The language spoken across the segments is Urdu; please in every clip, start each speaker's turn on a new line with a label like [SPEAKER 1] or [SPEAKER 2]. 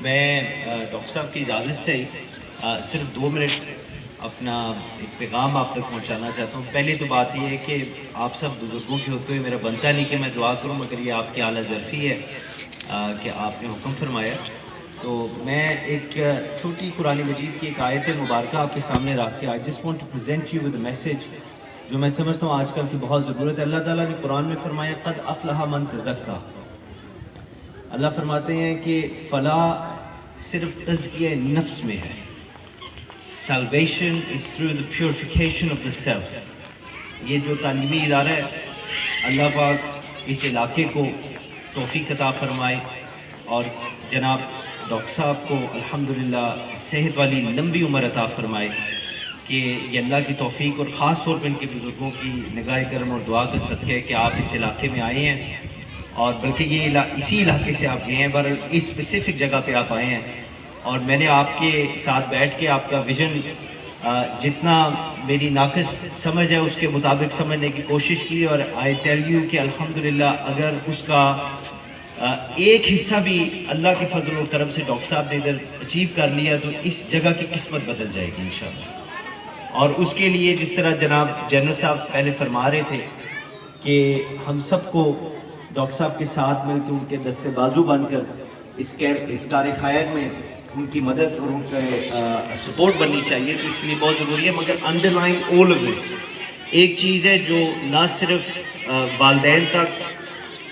[SPEAKER 1] میں ڈاکٹر صاحب کی اجازت سے صرف 2 منٹ اپنا ایک پیغام آپ تک پہنچانا چاہتا ہوں۔ پہلی تو بات یہ ہے کہ آپ سب بزرگوں کے ہوتے ہوئے میرا بنتا نہیں کہ میں دعا کروں، مگر یہ آپ کی اعلیٰ ظرفی ہے کہ آپ نے حکم فرمایا۔ تو میں ایک چھوٹی قرآن مجید کی ایک آیت مبارکہ آپ کے سامنے رکھ کے I just want to present you with a message جو میں سمجھتا ہوں آج کل کی بہت ضرورت ہے۔ اللہ تعالیٰ نے قرآن میں فرمایا قد افلح من تزکا۔ اللہ فرماتے ہیں کہ فلاح صرف تزکیہ نفس میں ہے۔ Salvation is through the purification of the self۔ یہ جو تعلیمی ادارہ ہے، اللہ پاک اس علاقے کو توفیق عطا فرمائے اور جناب ڈاکٹر صاحب کو الحمدللہ صحت والی لمبی عمر عطا فرمائے کہ یہ اللہ کی توفیق اور خاص طور پہ ان کے بزرگوں کی نگاہ کرم اور دعا کا صدقہ ہے کہ آپ اس علاقے میں آئے ہیں، اور بلکہ یہ اسی علاقے سے آپ گئے ہیں، بہرحال اس اسپیسیفک جگہ پہ آپ آئے ہیں، اور میں نے آپ کے ساتھ بیٹھ کے آپ کا ویژن جتنا میری ناقص سمجھ ہے اس کے مطابق سمجھنے کی کوشش کی، اور آئی ٹیل یو کہ الحمدللہ اگر اس کا ایک حصہ بھی اللہ کے فضل و کرم سے ڈاکٹر صاحب نے ادھر اچیو کر لیا تو اس جگہ کی قسمت بدل جائے گی انشاءاللہ۔ اور اس کے لیے جس طرح جناب جنرل صاحب پہلے فرما رہے تھے کہ ہم سب کو ڈاکٹر صاحب کے ساتھ مل کے ان کے دستے بازو بن کر اس کار خیر میں ان کی مدد اور ان کا سپورٹ بننی چاہیے، تو اس کے لیے بہت ضروری ہے۔ مگر under line all of this ایک چیز ہے جو نہ صرف والدین تک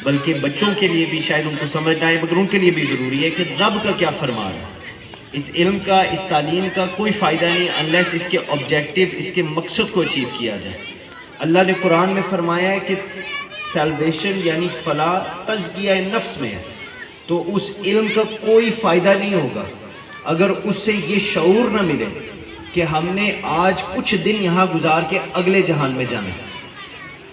[SPEAKER 1] بلکہ بچوں کے لیے بھی شاید ان کو سمجھنا ہے، مگر ان کے لیے بھی ضروری ہے کہ رب کا کیا فرمان ہے۔ اس علم کا، اس تعلیم کا کوئی فائدہ نہیں انلیس اس کے آبجیکٹیو، اس کے مقصد کو اچیو کیا جائے۔ اللہ نے قرآن میں فرمایا ہے کہ سیلویشن یعنی فلاح تزکیہ نفس میں ہے، تو اس علم کا کوئی فائدہ نہیں ہوگا اگر اس سے یہ شعور نہ ملے کہ ہم نے آج کچھ دن یہاں گزار کے اگلے جہان میں جانا ہے۔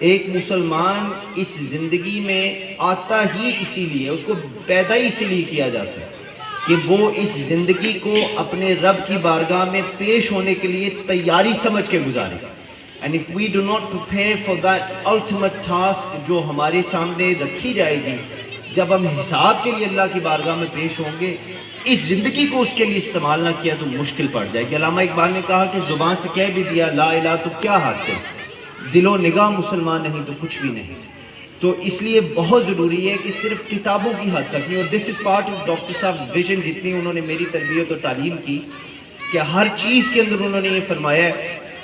[SPEAKER 1] ایک مسلمان اس زندگی میں آتا ہی اسی لیے، اس کو پیدا ہی اسی لیے کیا جاتا ہے کہ وہ اس زندگی کو اپنے رب کی بارگاہ میں پیش ہونے کے لیے تیاری سمجھ کے گزارے۔ And if we do not prepare for that ultimate task جو ہمارے سامنے رکھی جائے گی، جب ہم حساب کے لیے اللہ کی بارگاہ میں پیش ہوں گے، اس زندگی کو اس کے لیے استعمال نہ کیا تو مشکل پڑ جائے گی۔ علامہ اقبال نے کہا کہ زبان سے کہہ بھی دیا لا الہ تو کیا حاصل، دل و نگاہ مسلمان نہیں تو کچھ بھی نہیں۔ تو اس لیے بہت ضروری ہے کہ صرف کتابوں کی حد تک نہیں، اور دس از پارٹ آف ڈاکٹر صاحب ویژن، جتنی انہوں نے میری تربیت اور تعلیم کی کہ ہر چیز کے اندر انہوں نے یہ فرمایا ہے